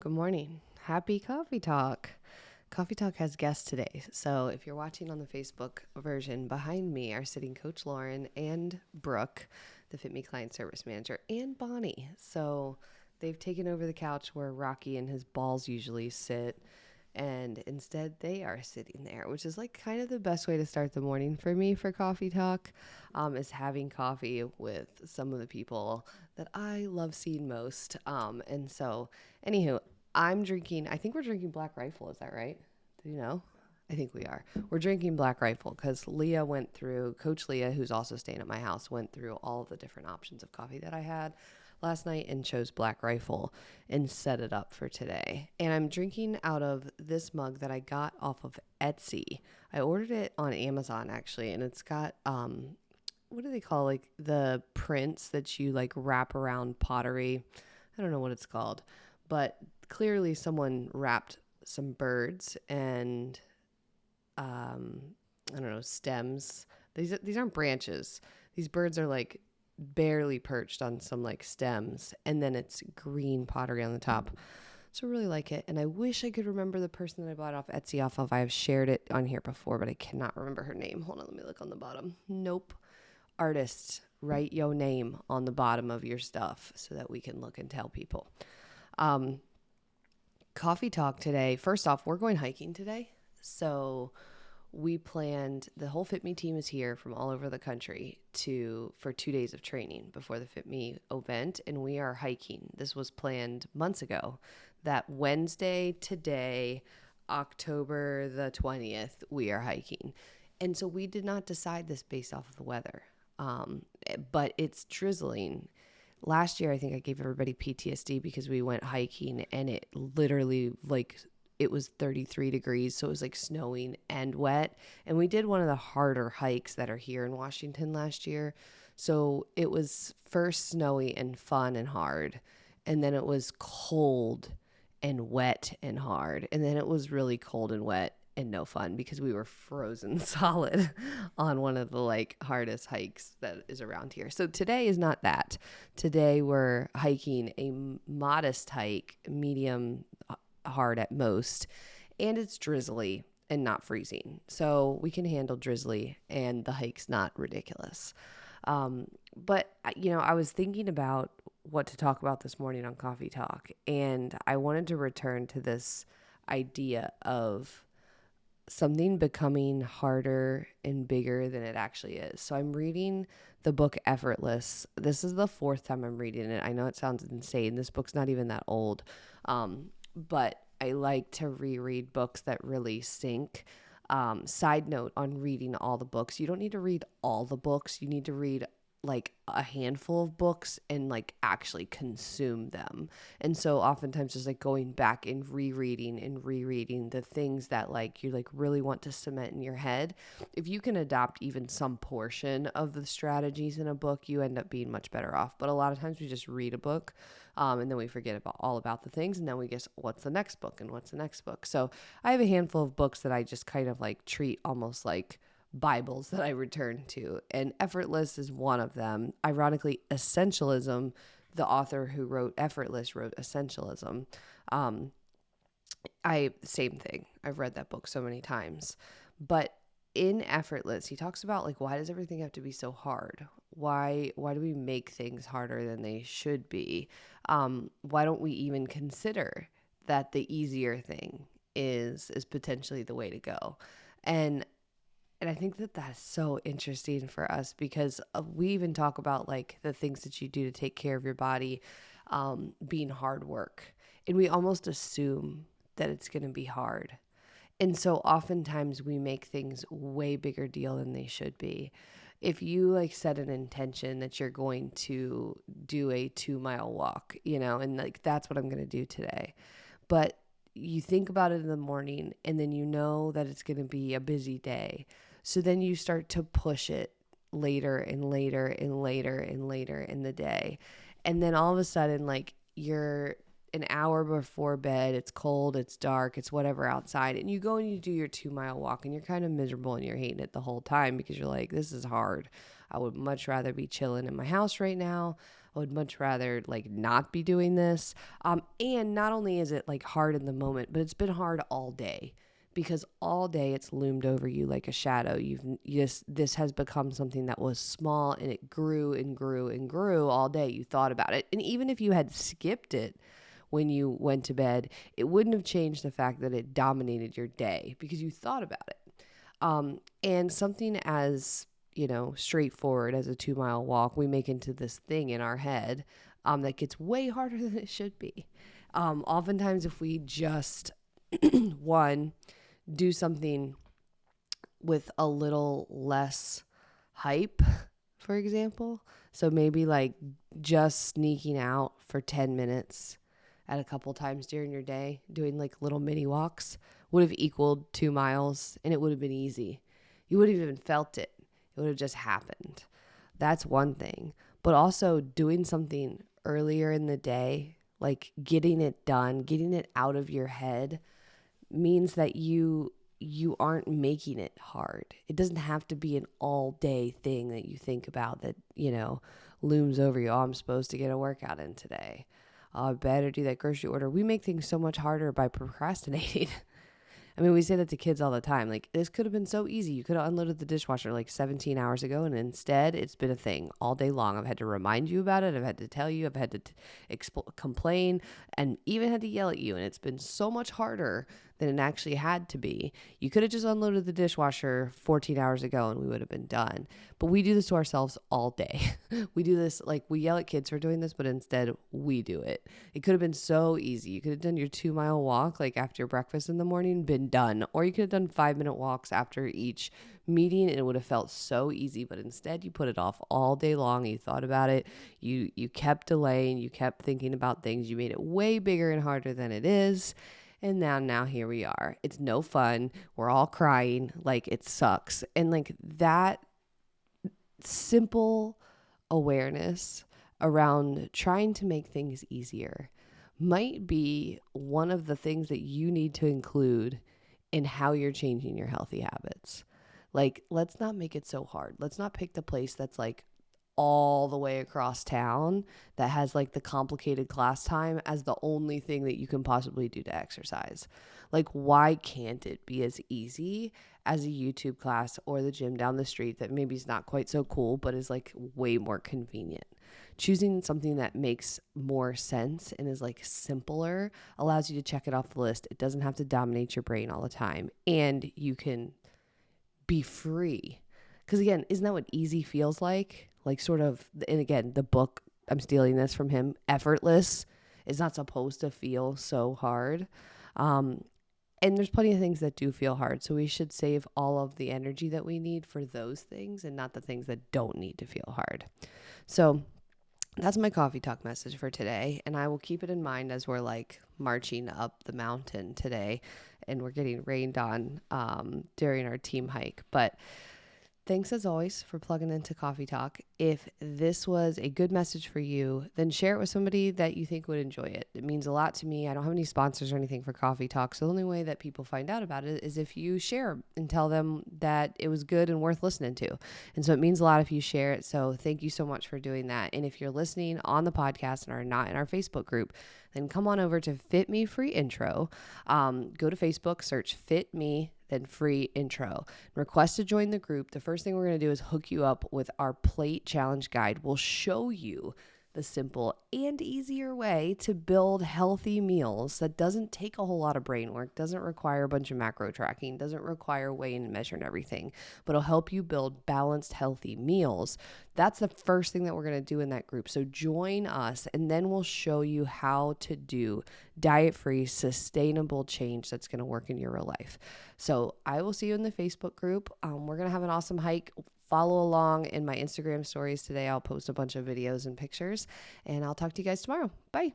Good morning. Happy Coffee Talk. Coffee Talk has guests today. So if you're watching on the Facebook version, behind me are sitting Coach Lauren and Brooke, the fitme client service manager, and Bonnie. So they've taken over the couch where Rocky and his balls usually sit. And instead they are sitting there, which is like kind of the best way to start the morning for me for Coffee Talk, is having coffee with some of the people that I love seeing most. Anywho, I think we're drinking Black Rifle. Is that right? Do you know? I think we are. We're drinking Black Rifle because Coach Leah, who's also staying at my house, went through all of the different options of coffee that I had last night and chose Black Rifle and set it up for today. And I'm drinking out of this mug that I got off of Etsy. I ordered it on Amazon actually, and it's got what do they call like the prints that you like wrap around pottery? I don't know what it's called, but clearly someone wrapped some birds and I don't know, stems. These aren't branches. These birds are like barely perched on some like stems, and then it's green pottery on the top. So I really like it, and I wish I could remember the person that I bought off Etsy off of. I have shared it on here before, but I cannot remember her name. Hold on, let me look on the bottom. Nope. Artists, write your name on the bottom of your stuff so that we can look and tell people. Coffee talk today. First off, we're going hiking today. So we planned, the whole fitme team is here from all over the country for 2 days of training before the fitme event, and we are hiking. This was planned months ago. That Wednesday, today, October the 20th, we are hiking. And so we did not decide this based off of the weather, but it's drizzling. Last year, I think I gave everybody PTSD because we went hiking and it literally it was 33 degrees. So it was like snowing and wet. And we did one of the harder hikes that are here in Washington last year. So it was first snowy and fun and hard. And then it was cold and wet and hard. And then it was really cold and wet and no fun because we were frozen solid on one of the like hardest hikes that is around here. So today is not that. Today we're hiking a modest hike, medium hard at most, and it's drizzly and not freezing. So we can handle drizzly and the hike's not ridiculous. But I was thinking about what to talk about this morning on Coffee Talk, and I wanted to return to this idea of something becoming harder and bigger than it actually is. So I'm reading the book Effortless. This is the fourth time I'm reading it. I know it sounds insane. This book's not even that old. But I like to reread books that really sink. Side note on reading all the books. You don't need to read all the books. You need to read like a handful of books and like actually consume them. And so oftentimes just like going back and rereading the things that like you like really want to cement in your head. If you can adopt even some portion of the strategies in a book, you end up being much better off. But a lot of times we just read a book and then we forget all about the things, and then we guess what's the next book and what's the next book. So I have a handful of books that I just kind of like treat almost like Bibles that I return to, and Effortless is one of them. Ironically, Essentialism, the author who wrote Effortless wrote Essentialism. Same thing. I've read that book so many times. But in Effortless, he talks about like, why does everything have to be so hard? Why do we make things harder than they should be? Why don't we even consider that the easier thing is potentially the way to go? And I think that that's so interesting for us because we even talk about like the things that you do to take care of your body being hard work. And we almost assume that it's going to be hard. And so oftentimes we make things way bigger deal than they should be. If you like set an intention that you're going to do a 2-mile walk, and like that's what I'm going to do today. But you think about it in the morning and then you know that it's going to be a busy day. So then you start to push it later and later and later and later in the day. And then all of a sudden, like you're an hour before bed, it's cold, it's dark, it's whatever outside. And you go and you do your 2-mile walk and you're kind of miserable and you're hating it the whole time because you're like, this is hard. I would much rather be chilling in my house right now I would much rather like not be doing this. And not only is it like hard in the moment, but it's been hard all day because all day it's loomed over you like a shadow. This has become something that was small and it grew and grew and grew all day. You thought about it. And even if you had skipped it when you went to bed, it wouldn't have changed the fact that it dominated your day because you thought about it. And something as, straightforward as a 2 mile walk, we make into this thing in our head that gets way harder than it should be. Oftentimes, if we just, one, do something with a little less hype, for example. So maybe like just sneaking out for 10 minutes at a couple times during your day, doing like little mini walks would have equaled 2 miles and it would have been easy. You wouldn't have even felt it. It would have just happened. That's one thing. But also doing something earlier in the day, like getting it done, getting it out of your head means that you aren't making it hard. It doesn't have to be an all day thing that you think about that, looms over you. Oh, I'm supposed to get a workout in today. Oh, I better do that grocery order. We make things so much harder by procrastinating. I mean, we say that to kids all the time. Like, this could have been so easy. You could have unloaded the dishwasher like 17 hours ago, and instead, it's been a thing all day long. I've had to remind you about it. I've had to tell you. I've had to complain and even had to yell at you. And it's been so much harder than it actually had to be. You could have just unloaded the dishwasher 14 hours ago, and we would have been done. But we do this to ourselves all day. We do this, like, we yell at kids for doing this, but instead, we do it. It could have been so easy. You could have done your 2 mile walk, like, after your breakfast in the morning, been done. Or you could have done 5-minute walks after each meeting, and it would have felt so easy. But instead, you put it off all day long. You thought about it. You kept delaying. You kept thinking about things. You made it way bigger and harder than it is. And now here we are. It's no fun. We're all crying. Like, it sucks. And like that simple awareness around trying to make things easier might be one of the things that you need to include in how you're changing your healthy habits. Like, let's not make it so hard. Let's not pick the place that's like all the way across town that has like the complicated class time as the only thing that you can possibly do to exercise. Like, why can't it be as easy as a YouTube class or the gym down the street that maybe is not quite so cool, but is like way more convenient? Choosing something that makes more sense and is like simpler allows you to check it off the list. It doesn't have to dominate your brain all the time, and you can be free. Because again, isn't that what easy feels like? Like, sort of, and again, the book, I'm stealing this from him, effortless is not supposed to feel so hard. And there's plenty of things that do feel hard. So we should save all of the energy that we need for those things and not the things that don't need to feel hard. So that's my coffee talk message for today. And I will keep it in mind as we're like marching up the mountain today and we're getting rained on during our team hike. But thanks as always for plugging into Coffee Talk. If this was a good message for you, then share it with somebody that you think would enjoy it. It means a lot to me. I don't have any sponsors or anything for Coffee Talk, so the only way that people find out about it is if you share and tell them that it was good and worth listening to. And so it means a lot if you share it. So thank you so much for doing that. And if you're listening on the podcast and are not in our Facebook group, then come on over to fitme free intro. Go to Facebook, search fitme, then free intro. Request to join the group. The first thing we're going to do is hook you up with our plate challenge guide. We'll show you the simple and easier way to build healthy meals that doesn't take a whole lot of brain work, doesn't require a bunch of macro tracking, doesn't require weighing and measuring everything, but it'll help you build balanced, healthy meals. That's the first thing that we're going to do in that group. So join us, and then we'll show you how to do diet-free, sustainable change that's going to work in your real life. So I will see you in the Facebook group. We're going to have an awesome hike. Follow along in my Instagram stories today. I'll post a bunch of videos and pictures, and I'll talk to you guys tomorrow. Bye.